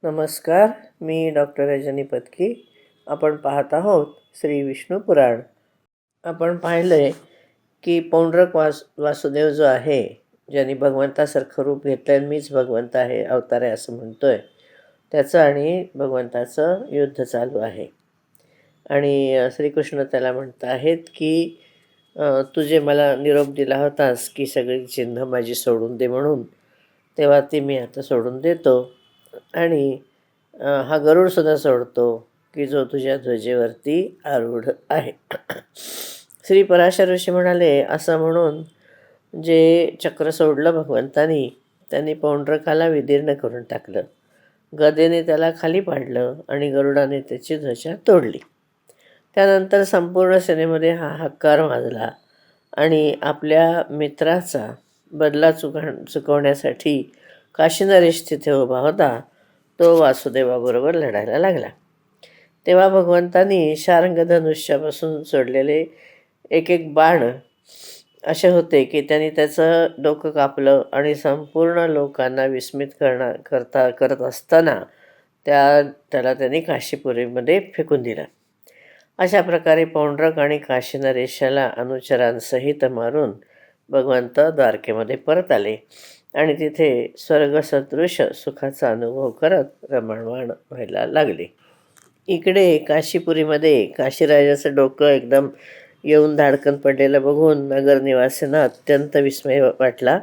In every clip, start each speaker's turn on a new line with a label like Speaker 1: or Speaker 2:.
Speaker 1: नमस्कार. मी डॉक्टर रजनी पत्की. आपण पाहत आहोत श्री विष्णू पुराण. आपण पाहिलं आहे की पौंड्रक वासुदेव जो आहे, ज्यांनी भगवंतासारखं रूप घेतलं आहे, मीच भगवंत आहे, अवतार आहे असं म्हणतोय, त्याचं आणि भगवंताचं युद्ध चालू आहे. आणि श्रीकृष्ण त्याला म्हणत आहेत की तुझे मला निरोप दिला होतास की सगळी चिन्ह माझी सोडून दे म्हणून, तेव्हा ती मी आता सोडून देतो. आणि हा गरुडसुद्धा सोडतो की जो तुझ्या ध्वजेवरती आरूढ आहे. श्री पराशर ऋषी म्हणाले, असं म्हणून जे चक्र सोडलं भगवंतानी, त्यांनी पौंड्रकाला विदीर्ण करून टाकलं. गदेने त्याला खाली पाडलं आणि गरुडाने त्याची ध्वजा तोडली. त्यानंतर संपूर्ण सेनेमध्ये हाहाकार वाजला आणि आपल्या मित्राचा बदला चुकवण्यासाठी काशीनरेश तिथे उभा होता. तो वासुदेवाबरोबर लढायला लागला. तेव्हा भगवंतानी शार्ंग धनुष्यापासून सोडलेले एक एक बाण असे होते की त्यांनी त्याचं डोकं कापलं आणि संपूर्ण लोकांना विस्मित करत असताना त्याला त्यांनी काशीपुरीमध्ये फेकून दिलं. अशा प्रकारे पौंड्रक आणि काशीनरेशाला अनुचरांसहित मारून भगवंत द्वारकेमध्ये परत आले आणि तिथे स्वर्गसदृश सुखाचा अनुभव करत रमणवाण व्हायला लागले. इकडे काशीपुरीमध्ये काशीराजाचं डोकं एकदम येऊन धाडकन पडलेलं बघून नगरनिवासींना अत्यंत विस्मय वाटला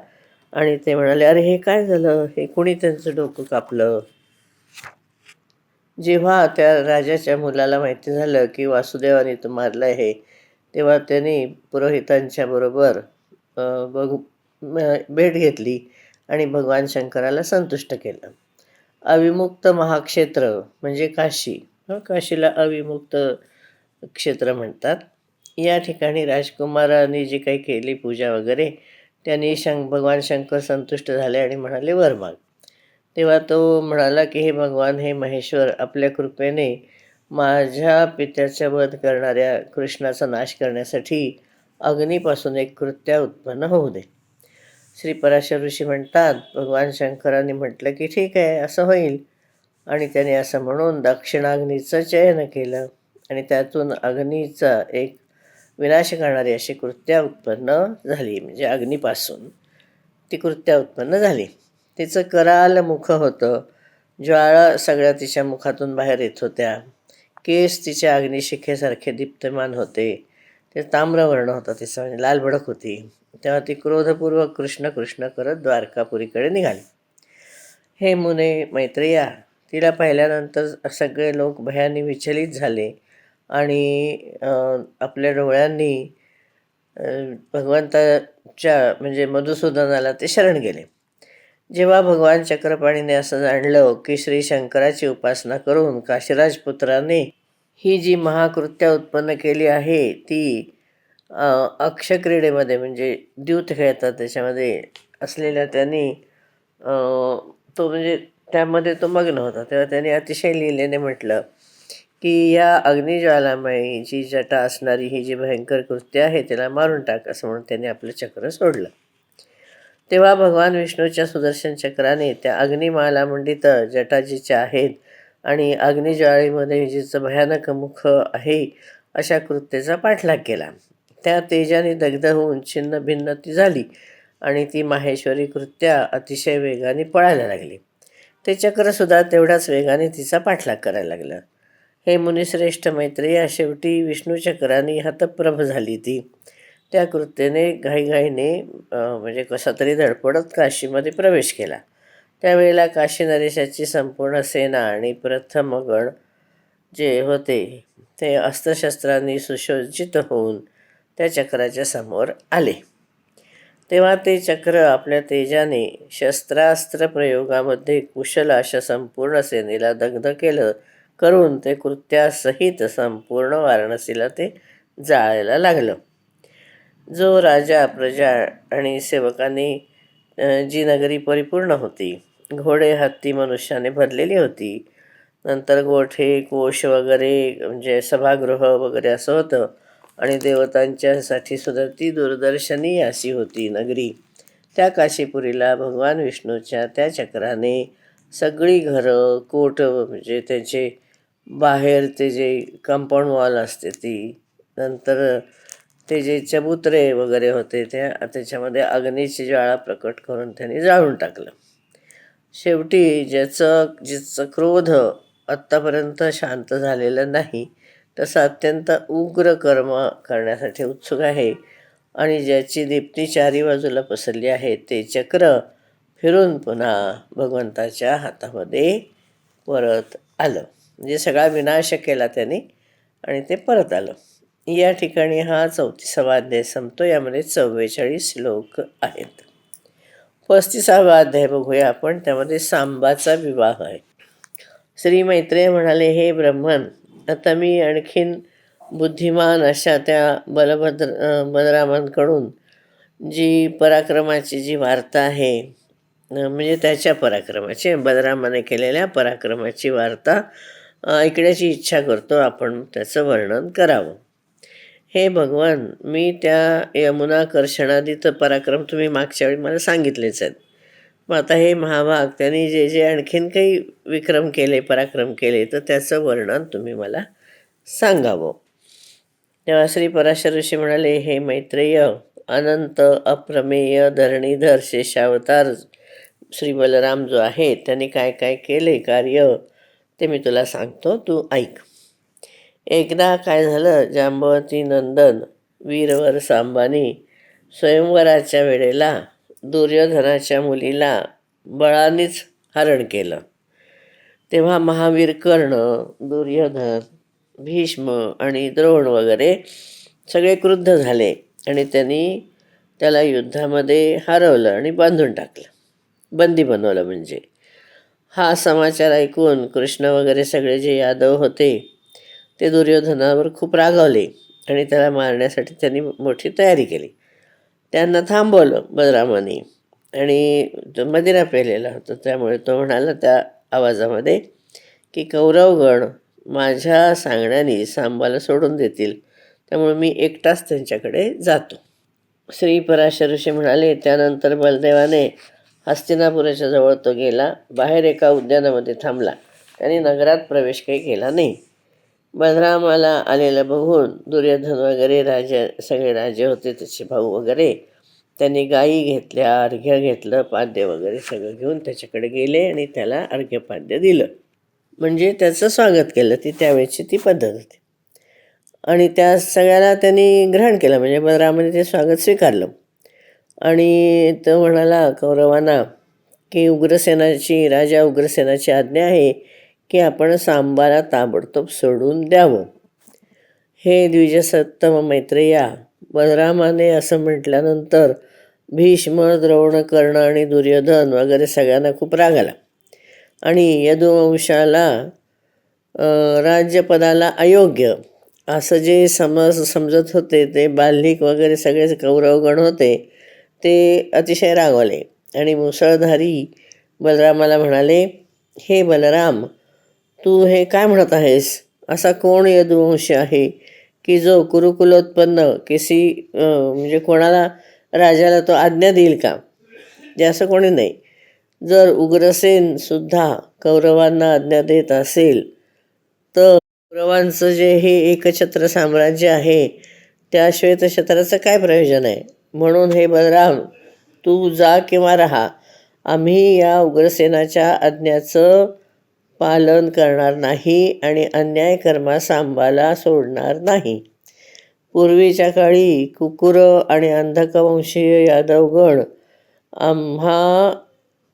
Speaker 1: आणि ते म्हणाले, अरे हे काय झालं, हे कुणी त्यांचं डोकं कापलं. जेव्हा त्या राजाच्या मुलाला माहिती झालं की वासुदेवाने तो मारलं आहे, तेव्हा त्यांनी पुरोहितांच्या बरोबर भेट घेतली आणि भगवान शंकराला संतुष्ट केलं. अविमुक्त महाक्षेत्र म्हणजे काशी, काशीला अविमुक्त क्षेत्र म्हणतात. या ठिकाणी राजकुमारांनी जी काही केली पूजा वगैरे, त्यांनी भगवान शंकर संतुष्ट झाले आणि म्हणाले, वर माग. तेव्हा तो म्हणाला की हे भगवान, हे महेश्वर, आपल्या कृपेने माझ्या पित्याचा वध करणाऱ्या कृष्णाचा नाश करण्यासाठी अग्नीपासून एक कृत्या उत्पन्न होऊ दे. श्री पराशर ऋषी म्हणतात, भगवान शंकरांनी म्हटलं की ठीक आहे, असं होईल. आणि त्याने असं म्हणून दक्षिणाग्नीचं चयन केलं आणि त्यातून अग्नीचा एक विनाश करणारी अशी कृत्या उत्पन्न झाली. म्हणजे अग्नीपासून ती कृत्या उत्पन्न झाली. तिचं कराल मुख होतं, ज्वाळा सगळ्या तिच्या मुखातून बाहेर येत होत्या. केस तिच्या अग्निशिखेसारखे दीप्तमान होते. ते ताम्रवर्ण होता तिचा, म्हणजे लाल भडक होती. तेव्हा ती क्रोधपूर्वक कृष्ण कृष्ण करत द्वारकापुरीकडे निघाली. हे मुने मैत्रेया, तिला पाहिल्यानंतर सगळे लोक भयाने विचलित झाले आणि आपल्या डोळ्यांनी भगवंताच्या म्हणजे मधुसूदनाला ते शरण गेले. जेव्हा भगवान चक्रपाणीने असं जाणलं की श्री शंकराची उपासना करून काशीराज पुत्राने ही जी महाकृत्या उत्पन्न केली आहे, ती अक्षक्रीडेमध्ये म्हणजे द्यूत खेळतात त्याच्यामध्ये असलेल्या त्यांनी तो म्हणजे त्यामध्ये तो मग्न होता. तेव्हा त्यांनी अतिशय लीलेने म्हटलं की या अग्निज्वालामयी जी जटा असणारी ही जी भयंकर कृत्य आहे त्याला मारून टाक, असं म्हणून त्यांनी आपलं चक्र सोडलं. तेव्हा भगवान विष्णूच्या सुदर्शन चक्राने त्या अग्निमालामंडित जटाजीच्या आहेत आणि अग्निज्वाळीमध्ये जिचं भयानक मुख आहे अशा कृत्येचा पाठलाग केला. त्या तेजाने दग्ध होऊन छिन्न भिन्न ती झाली आणि ती माहेश्वरी कृत्या अतिशय वेगाने पळायला लागली. ते चक्रसुद्धा तेवढ्याच वेगाने तिचा पाठलाग करायला लागलं. हे मुनिश्रेष्ठ मैत्रेया, शेवटी विष्णूचक्राने हतप्रभ झाली ती. त्या कृत्येने घाईघाईने म्हणजे कसा तरी धडपडत काशीमध्ये प्रवेश केला. त्यावेळेला काशी नरेशाची संपूर्ण सेना आणि प्रथम गण जे होते ते अस्त्रशस्त्रांनी सुसज्जित होऊन त्या चक्राच्या समोर आले. तेव्हा ते चक्र आपल्या तेजाने शस्त्रास्त्र प्रयोगामध्ये कुशल अशा संपूर्ण सेनेला दग्ध करून ते कृत्यासहित संपूर्ण वाराणसीला ते जाळायला लागलं. जो राजा, प्रजा आणि सेवकांनी जी नगरी परिपूर्ण होती, घोडे, हत्ती, मनुष्याने भरलेली होती. नंतर गोठे, कोश वगैरे म्हणजे सभागृह वगैरे असं होतं आणि देवतांच्यासाठी सुद्धा ती दूरदर्शनी अशी होती नगरी. त्या काशीपुरीला भगवान विष्णूच्या त्या चक्राने सगळी घरं, कोट म्हणजे त्याचे बाहेर ते जे कंपाऊंड वॉल असते ती, नंतर ते जे चबुतरे वगैरे होते त्याच्यामध्ये अग्नीची ज्वाळा प्रकट करून त्यांनी जाळून टाकलं. शेवटी जिचं क्रोध आत्तापर्यंत शांत झालेलं नाही, तसं अत्यंत उग्र कर्म करण्यासाठी उत्सुक आहे आणि ज्याची दीप्ती चारी बाजूला पसरली आहे ते चक्र फिरून पुन्हा भगवंताच्या हातामध्ये परत आलं. म्हणजे सगळा विनाश केला त्यांनी आणि ते परत आलं. या ठिकाणी हा 34वा अध्याय संपतो. यामध्ये 44 श्लोक आहेत. 35वा अध्याय बघूया आपण. त्यामध्ये सांबाचा विवाह आहे. श्री मैत्रेय म्हणाले, हे ब्रह्मन, आता मी आणखीन बुद्धिमान अशा त्या बलरामांकडून जी पराक्रमाची जी वार्ता आहे, म्हणजे त्याच्या पराक्रमाची, बलरामाने केलेल्या पराक्रमाची वार्ता ऐकण्याची इच्छा करतो. आपण त्याचं वर्णन करावं. हे भगवान, मी त्या यमुना कर्षणादित पराक्रम तुम्ही मागच्या वेळी मला सांगितलेच आहेत. मग आता हे महाभाग त्यांनी जे जे आणखीन काही विक्रम केले, पराक्रम केले, तर त्याचं वर्णन तुम्ही मला सांगावं. तेव्हा श्री पराशर ऋषी म्हणाले, हे मैत्रेय, अनंत अप्रमेय धरणीधर शेषावतार श्री बलराम जो आहे त्यांनी काय काय केले कार्य ते मी तुला सांगतो, तू ऐक. एकदा काय झालं, जांबवती नंदन वीरवर सांबानी स्वयंवराच्या वेळेला दुर्योधनाच्या मुलीला बळानेच हरण केलं. तेव्हा महावीर कर्ण, दुर्योधन, भीष्म आणि द्रोण वगैरे सगळे क्रुद्ध झाले आणि त्यांनी त्याला युद्धामध्ये हरवलं आणि बांधून टाकलं, बंदी बनवलं. म्हणजे हा समाचार ऐकून कृष्ण वगैरे सगळे जे यादव होते ते दुर्योधनावर खूप रागावले आणि त्याला मारण्यासाठी त्यांनी मोठी तयारी केली. त्यांना थांबवलं बलरामाने आणि तो मदिरा पेलेला होता, त्यामुळे तो म्हणाला त्या आवाजामध्ये की कौरवगण माझ्या सांगण्याने सांबाला सोडून देतील, त्यामुळे मी एकटाच त्यांच्याकडे जातो. श्री पराशर ऋषी म्हणाले, त्यानंतर बलदेवाने हस्तिनापुराच्या जवळ तो गेला. बाहेर एका उद्यानामध्ये थांबला. त्याने नगरात प्रवेश काही केला नाही. बलरामाला आलेलं बघून दुर्योधन वगैरे सगळे राजे होते, त्याचे भाऊ वगैरे, त्यांनी गायी घेतल्या, अर्घ्य घेतलं, पाद्य वगैरे सगळं घेऊन त्याच्याकडे गेले आणि त्याला अर्घ्यपाद्य दिलं. म्हणजे त्याचं स्वागत केलं. त्यावेळेची ती पद्धत होती आणि त्या सगळ्याला त्यांनी ग्रहण केलं. म्हणजे बलरामाने ते स्वागत स्वीकारलं आणि तो म्हणाला कौरवांना की राजा उग्रसेनाची आज्ञा आहे की आपण सांबाला ताबडतोब सोडून द्यावं. हे द्विजसत्तम मैत्रेया, बलरामाने असं म्हटल्यानंतर भीष्म, द्रोण, कर्ण आणि दुर्योधन वगैरे सगळ्यांना खूप राग आला आणि यदुवंशाला राज्यपदाला अयोग्य असं जे समजत होते ते बाल्हिक वगैरे सगळे कौरवगण होते ते अतिशय रागवले आणि मुसळधारी बलरामाला म्हणाले, हे बलराम, तू हे काय म्हणत आहेस? असा कोण यदुवंशी आहे की जो कुरुकुलोत्पन्न म्हणजे कोणाला राजाला तो आज्ञा देईल का? जे असं कोणी नाही. जर उग्रसेन सुद्धा कौरवांना आज्ञा देत असेल तर कौरवांचं जे हे एकछत्र साम्राज्य आहे त्या श्वेतछत्राचं काय प्रयोजन आहे? म्हणून हे बलराम, तू जा किंवा राहा, आम्ही या उग्रसेनाच्या आज्ञाचं पालन करणार नाही आणि अन्याय कर्मा सांबाला सोडणार नाही. पूर्वीच्या काळी कुकुर आणि अंधकवंशीय यादवगण आम्हा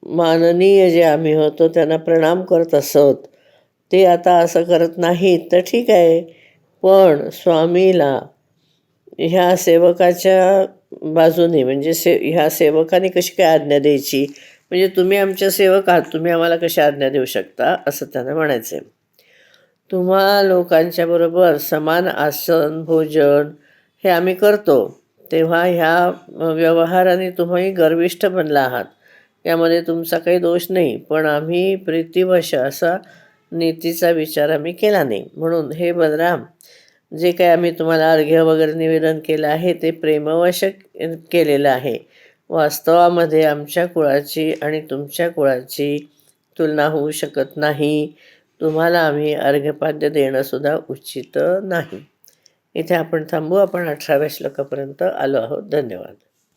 Speaker 1: माननीय जे आम्ही होतो त्यांना प्रणाम करत असत, ते आता असं करत नाहीत. तर ठीक आहे, पण स्वामीला ह्या सेवकाच्या बाजूने म्हणजे ह्या सेवकाने कशी काय आज्ञा द्यायची? म्हणजे तुम्ही आमच्या सेवक आहात, तुम्ही आम्हाला कशी आज्ञा देऊ शकता, असं त्यांना म्हणायचं आहे. तुम्हा लोकांच्या बरोबर समान आसन भोजन हे आम्ही करतो, तेव्हा ह्या व्यवहाराने तुम्ही गर्विष्ठ बनला आहात, यामध्ये तुमचा काही दोष नाही. पण आम्ही प्रीतिवश असा नीतीचा विचार आम्ही केला नाही. म्हणून हे बलराम, जे काही आम्ही तुम्हाला अर्घ्य वगैरे निवेदन केलं आहे ते प्रेमवश केलेलं आहे. वास्तवामध्ये आमच्या कुळाची आणि तुमच्या कुळाची तुलना होऊ शकत नाही. तुम्हाला आम्ही अर्घ्यपाद्य देणंसुद्धा उचित नाही. इथे आपण थांबू. आपण 18व्या श्लोकापर्यंत आलो आहोत. धन्यवाद.